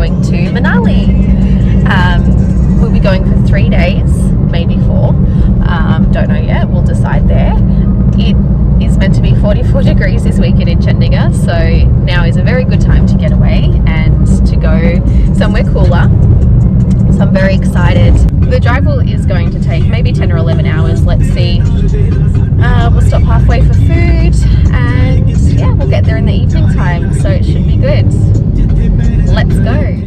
going to Manali. We'll be going for 3 days, maybe 4. Don't know yet, we'll decide there. It is meant to be 44 degrees this weekend in Chandigarh, so now is a very good time to get away and to go somewhere cooler. So I'm very excited. The drive is going to take maybe 10 or 11 hours, let's see. We'll stop halfway for food and yeah, we'll get there in the evening time, so it should be good. Let's go.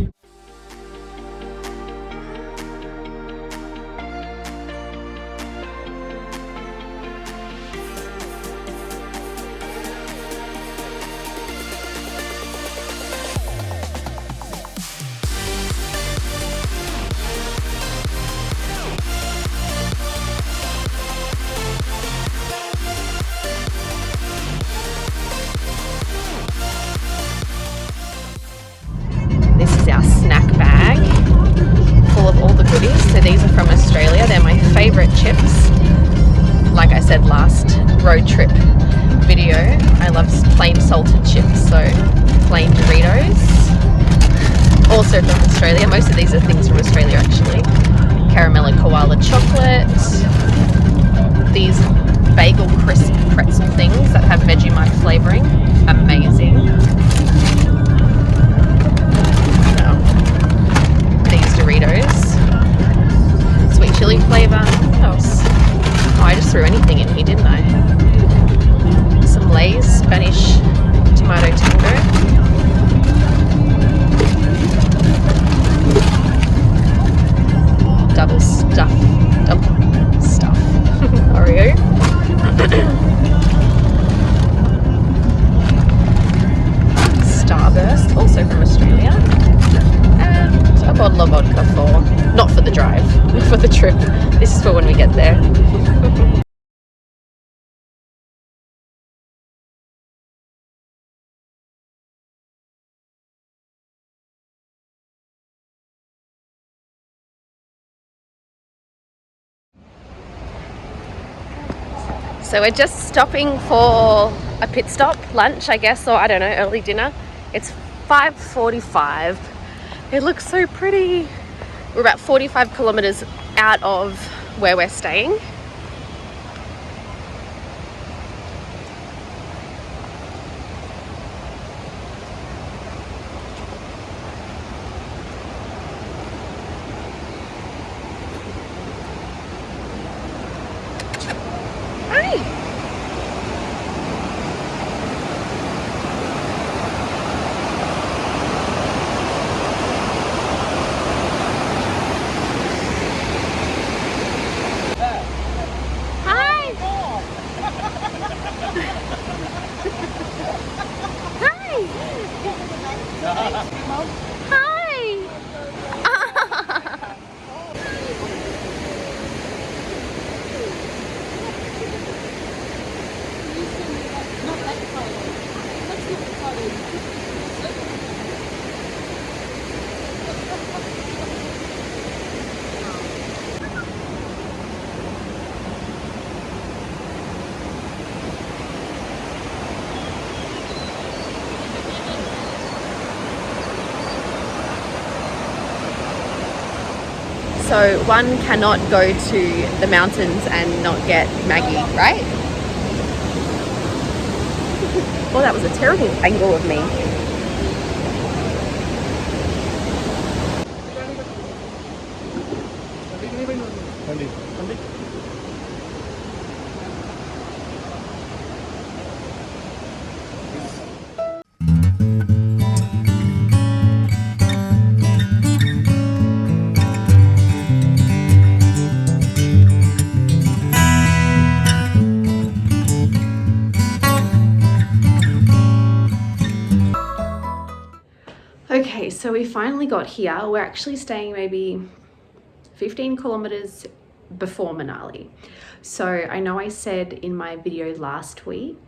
This is our snack bag full of all the goodies. So these are from Australia. They're my favourite chips. Like I said last road trip video, I love plain salted chips, so plain Doritos. Also from Australia. Most of these are things from Australia actually. Caramel and koala chocolate. These bagel crisp pretzel things that have Vegemite flavouring. Amazing. Doritos, sweet chili flavour. What else? Oh, I just threw anything in here, didn't I? Some Lay's Spanish tomato tango. Double stuff Oreo. Starburst, also from Australia. A bottle of vodka for, not for the drive, for the trip. This is for when we get there. So we're just stopping for a pit stop, lunch I guess, or I don't know, early dinner. It's 5:45. It looks so pretty. We're about 45 kilometers out of where we're staying. Hi. So one cannot go to the mountains and not get Maggie, right? Well, that was a terrible angle of me. Okay, so we finally got here. We're actually staying maybe 15 kilometers before Manali. So I know I said in my video last week,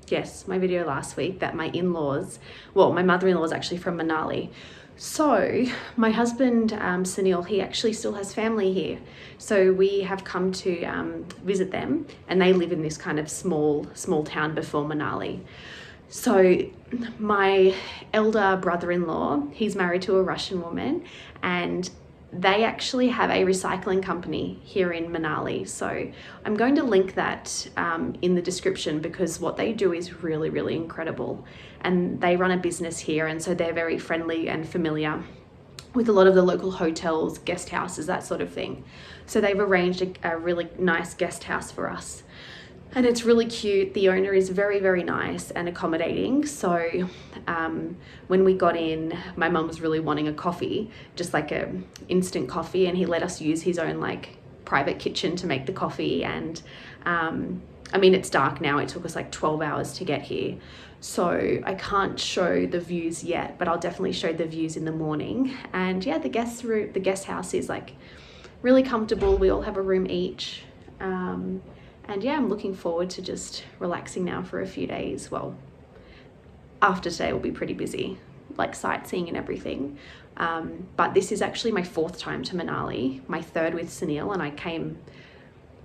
that my in-laws, well, my mother-in-law is actually from Manali. So my husband, Sunil, he actually still has family here. So we have come to visit them, and they live in this kind of small town before Manali. So my elder brother-in-law, he's married to a Russian woman, and they actually have a recycling company here in Manali. So I'm going to link that in the description, because what they do is really, really incredible. And they run a business here, and so they're very friendly and familiar with a lot of the local hotels, guest houses, that sort of thing. So they've arranged a really nice guest house for us. And it's really cute. The owner is very, very nice and accommodating. So when we got in, my mum was really wanting a coffee, just like a instant coffee, and he let us use his own like private kitchen to make the coffee. And I mean, it's dark now. It took us like 12 hours to get here. So I can't show the views yet, but I'll definitely show the views in the morning. And yeah, the guest house is like really comfortable. We all have a room each. And yeah, I'm looking forward to just relaxing now for a few days. Well, after today will be pretty busy, like sightseeing and everything. But this is actually my 4th time to Manali, my 3rd with Sunil, and I came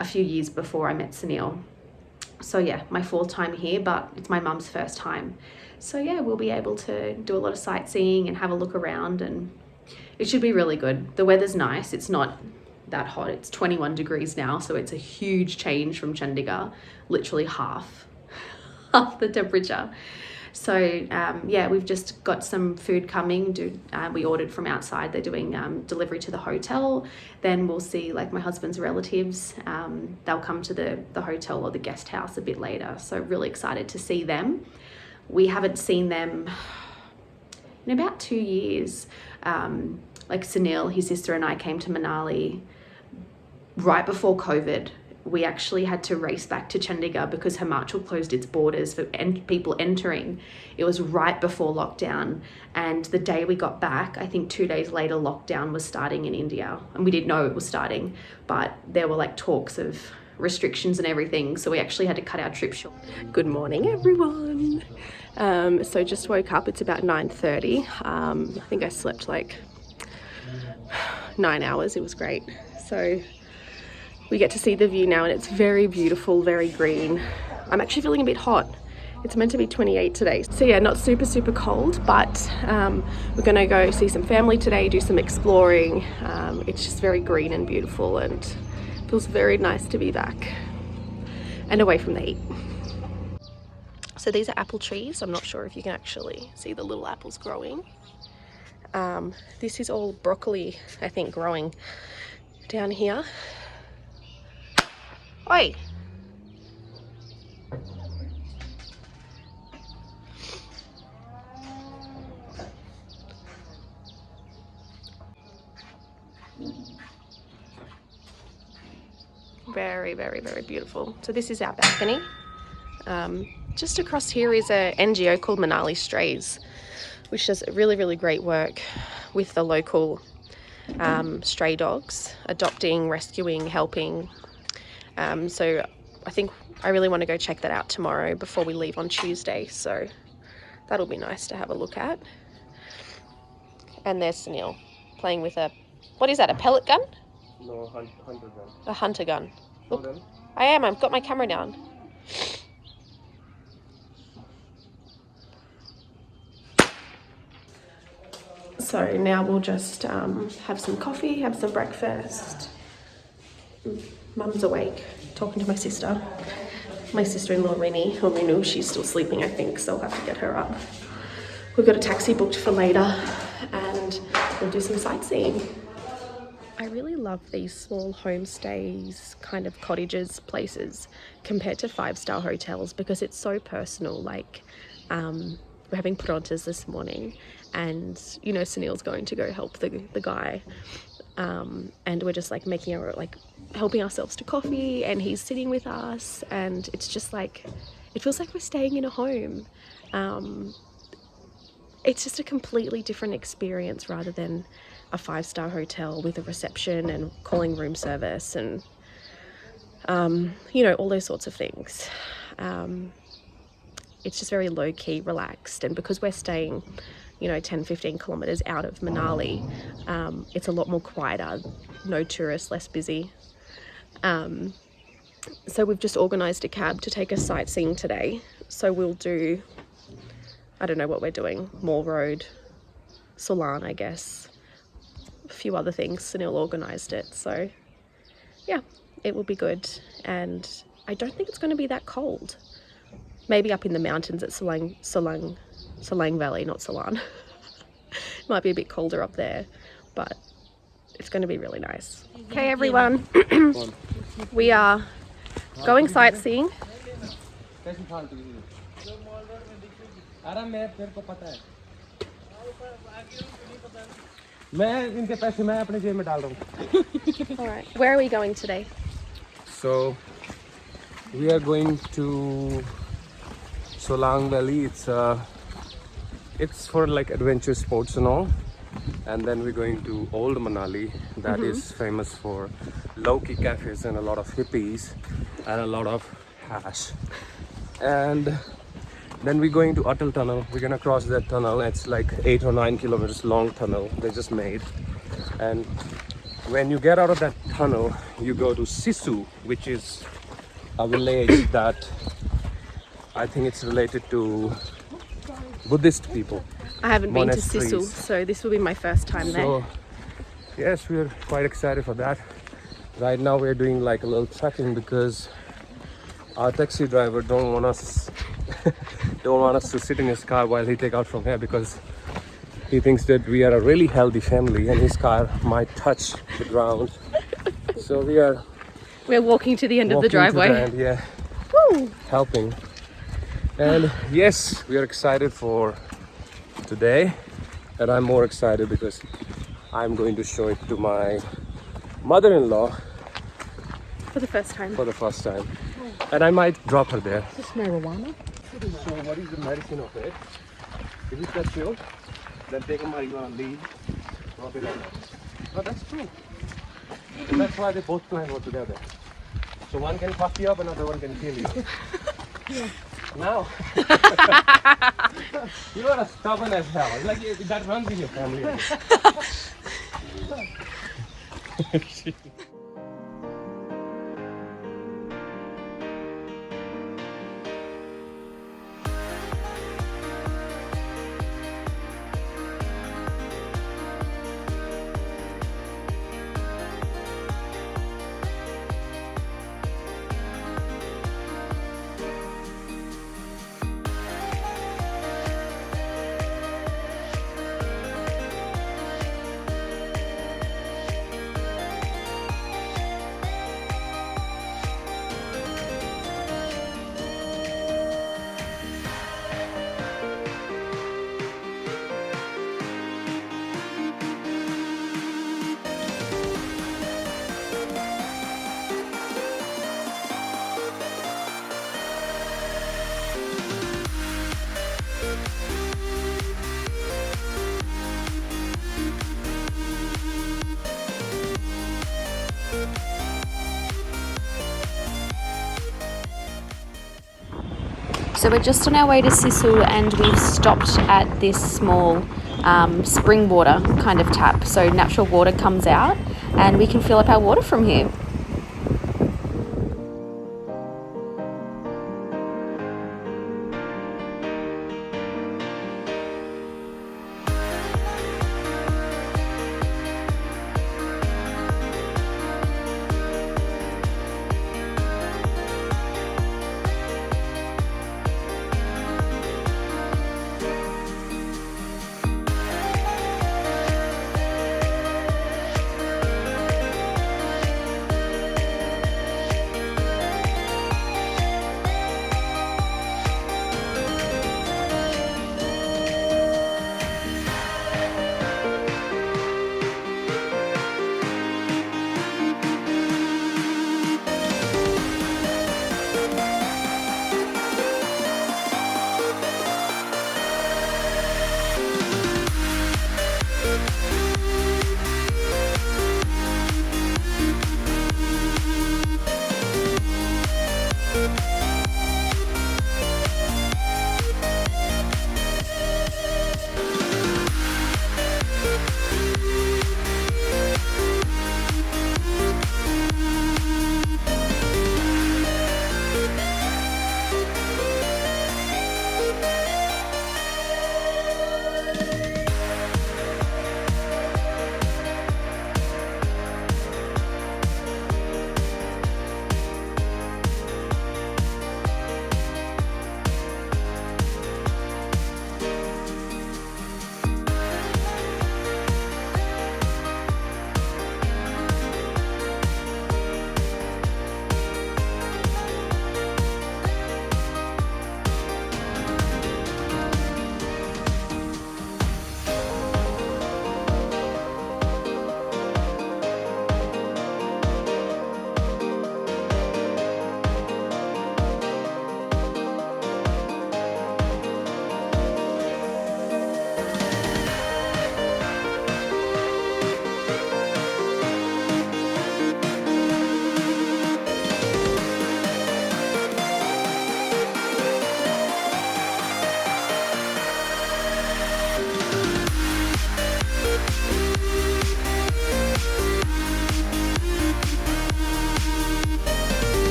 a few years before I met Sunil. So yeah, my 4th time here, but it's my mum's 1st time. So yeah, we'll be able to do a lot of sightseeing and have a look around, and it should be really good. The weather's nice. It's not that hot. It's 21 degrees now, so it's a huge change from Chandigarh, literally half the temperature. So yeah, we've just got some food coming. We ordered from outside. They're doing delivery to the hotel. Then we'll see like my husband's relatives. They'll come to the hotel or the guest house a bit later. So really excited to see them. We haven't seen them in about 2 years. Like Sunil, his sister, and I came to Manali right before COVID. We actually had to race back to Chandigarh because Himachal closed its borders for people entering. It was right before lockdown, and the day we got back, I think 2 days later, lockdown was starting in India, and we didn't know it was starting, but there were like talks of restrictions and everything, so we actually had to cut our trip short. Good morning, everyone. So just woke up. It's about 9:30. I think I slept like 9 hours. It was great. So we get to see the view now, and it's very beautiful, very green. I'm actually feeling a bit hot. It's meant to be 28 today. So yeah, not super, super cold, but we're gonna go see some family today, do some exploring. It's just very green and beautiful, and it feels very nice to be back and away from the heat. So these are apple trees. I'm not sure if you can actually see the little apples growing. This is all broccoli, I think, growing down here. Oi! Very, very, very beautiful. So this is our balcony. Just across here is a NGO called Manali Strays, which does really, really great work with the local stray dogs, adopting, rescuing, helping. So I think I really want to go check that out tomorrow before we leave on Tuesday. So that'll be nice to have a look at. And there's Sunil playing with a, what is that, a pellet gun? No, hunter gun. A hunter gun. Look, I am, I've got my camera down. So now we'll just have some coffee, have some breakfast. Mum's awake, talking to my sister. My sister-in-law Rini, or Rinu, she's still sleeping, I think, so I'll have to get her up. We've got a taxi booked for later, and we'll do some sightseeing. I really love these small homestays, kind of cottages, places, compared to 5-star hotels, because it's so personal. Like, we're having parantas this morning, and you know, Sunil's going to go help the guy, and we're just like helping ourselves to coffee, and he's sitting with us, and it's just like, it feels like we're staying in a home. It's just a completely different experience rather than a 5-star hotel with a reception and calling room service and you know, all those sorts of things. It's just very low-key, relaxed, and because we're staying, you know, 10-15 kilometers out of Manali, it's a lot more quieter, no tourists, less busy. So we've just organized a cab to take us sightseeing today. So we'll do I don't know what we're doing. Moore Road, Solan, I guess. A few other things. Sunil organised it. So yeah, it will be good. And I don't think it's going to be that cold. Maybe up in the mountains at Solang Valley, not Solan. It might be a bit colder up there, but it's going to be really nice. Okay, everyone. We are going sightseeing. Alright, where are we going today? So we are going to Solang Valley. It's for like adventure sports and all. And then we're going to Old Manali, that is famous for low-key cafes and a lot of hippies and a lot of hash. And then we're going to Atal Tunnel. We're gonna cross that tunnel. It's like 8 or 9 kilometers long tunnel they just made. And when you get out of that tunnel, you go to Sissu, which is a village that I think it's related to Buddhist people. I haven't been to Monasteries. Sissu, so this will be my first time there. So yes, we're quite excited for that. Right now we're doing like a little trekking because our taxi driver don't want us to sit in his car while he take out from here, because he thinks that we are a really healthy family and his car might touch the ground. So we're walking to the end of the driveway. Yeah. Woo! Helping. And yes, we are excited for today, and I'm more excited because I'm going to show it to my mother-in-law For the first time. And I might drop her there. Is this marijuana? So what is the medicine of it? If it gets you, then take a marijuana leaf, drop it on there. Oh, that's true. And that's why they both plant one together. So one can fuck you up, another one can kill you. Now, you are as stubborn as hell. Like that runs in your family. So we're just on our way to Sissu, and we've stopped at this small spring water kind of tap. So natural water comes out and we can fill up our water from here.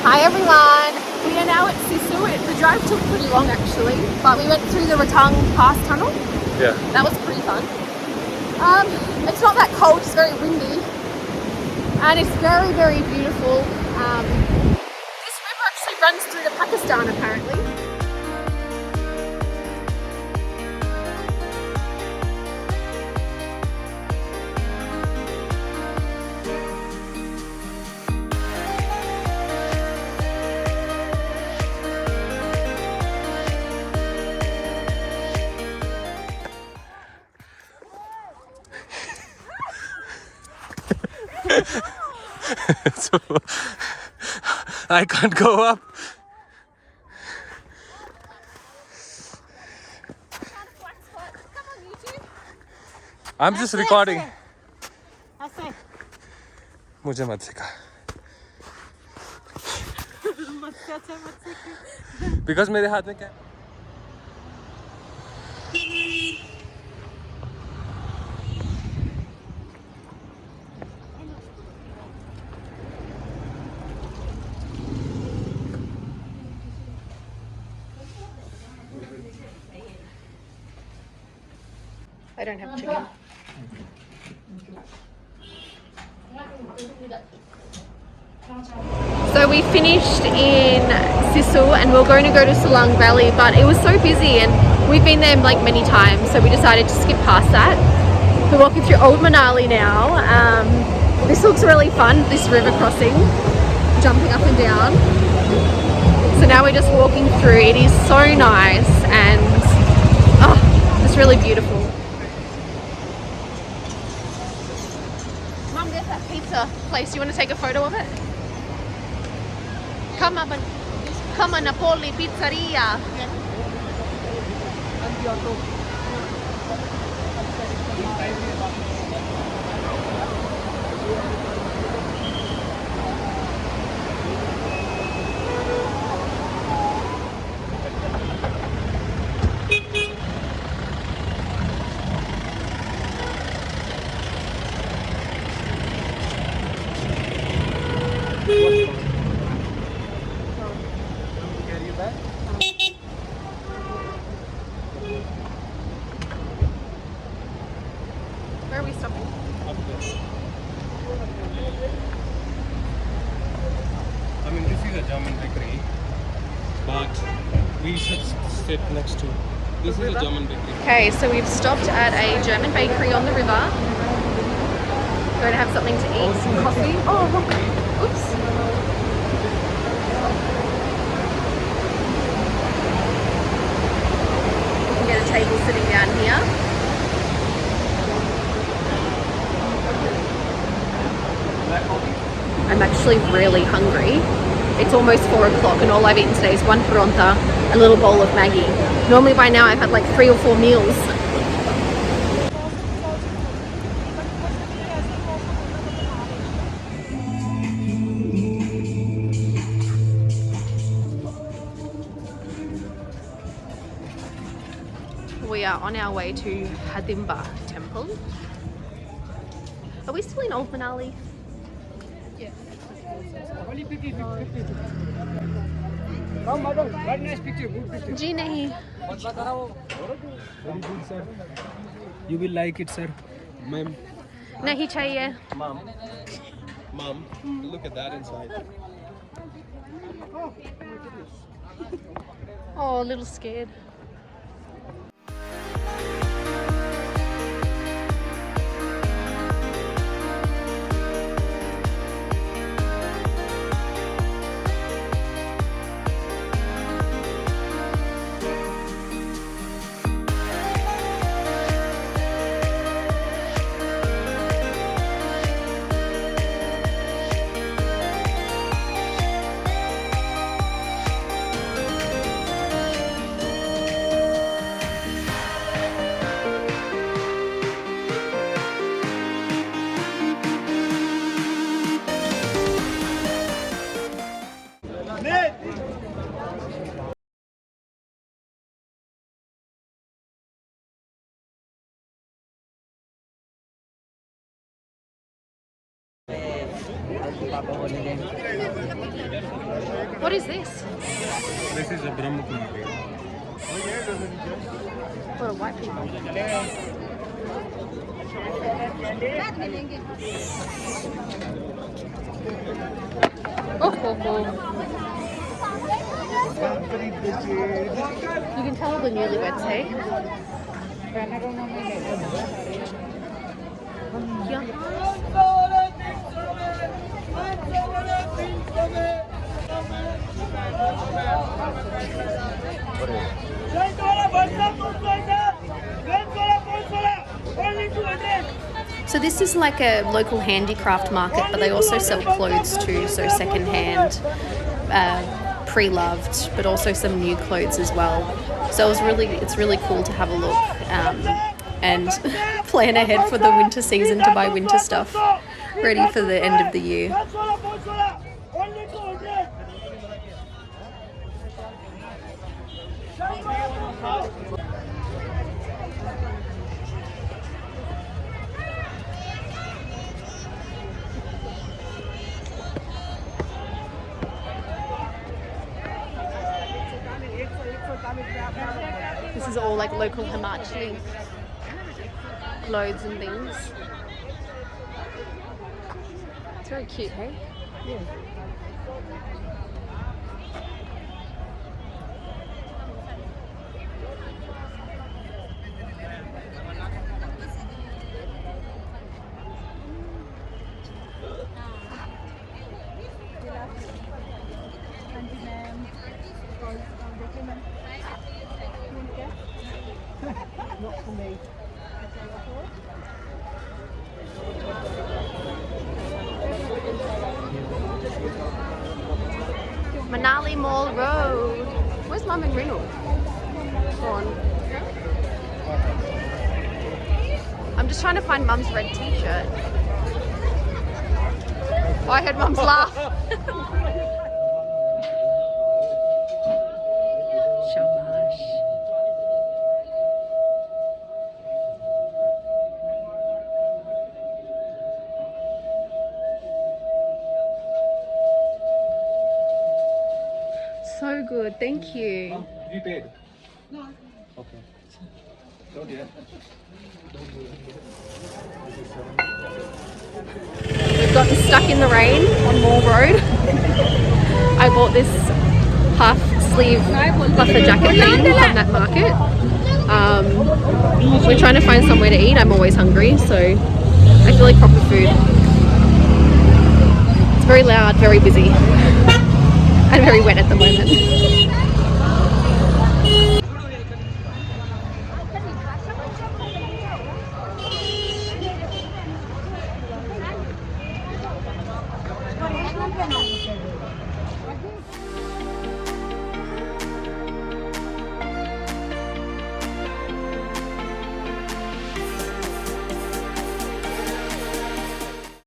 Hi everyone! We are now at Sissu. The drive took pretty long actually, but we went through the Rohtang Pass tunnel. Yeah. That was pretty fun. It's not that cold, it's very windy. And it's very, very beautiful. This river actually runs through to Pakistan apparently. So I can't go up. I'm just recording. मुझे मत सिखा. Because मेरे हाथ में क्या? I don't have chicken. So we finished in Sissu and we we're going to go to Solang Valley, but it was so busy and we've been there like many times, so we decided to skip past that. We're walking through Old Manali now. This looks really fun, this river crossing, jumping up and down. So now we're just walking through. It is so nice and it's really beautiful. Mum, there's that pizza place. You want to take a photo of it? Come a Napoli pizzeria. Where are we stopping? I mean, this is a German bakery, but we should sit next to. This is a German bakery. Okay, so we've stopped at a German bakery on the river. Going to have something to eat, some coffee. Oh, look. Oops. We can get a table sitting down here. I'm actually really hungry. It's almost 4 o'clock and all I've eaten today is one paronta, a little bowl of Maggi. Normally by now I've had like 3 or 4 meals. We are on our way to Hadimba temple. Are we still in Old Manali? जी नहीं. You will like it, sir. Ma'am. नहीं चाहिए. Mom, look at that inside. Oh, a little scared. What is this? This is a Brahma Kumari. What a white people. Oh. You can tell all the newlyweds, hey? So this is like a local handicraft market, but they also sell clothes too, so second-hand, pre-loved, but also some new clothes as well. So it's really cool to have a look and plan ahead for the winter season to buy winter stuff, ready for the end of the year. This is all like local Himachali clothes and things. It's very cute, hey? Yeah. Not for me. Manali Mall Road. Where's Mum and Reno? Gone. I'm just trying to find Mum's red t-shirt. Oh, I heard Mum's laugh. Shabash. So good, thank you. You paid? No. Okay. Don't yet. We've gotten stuck in the rain on Mall Road. I bought this half sleeve puffer jacket thing from that market. We're trying to find somewhere to eat. I'm always hungry, so I feel like proper food. It's very loud, very busy, and very wet at the moment.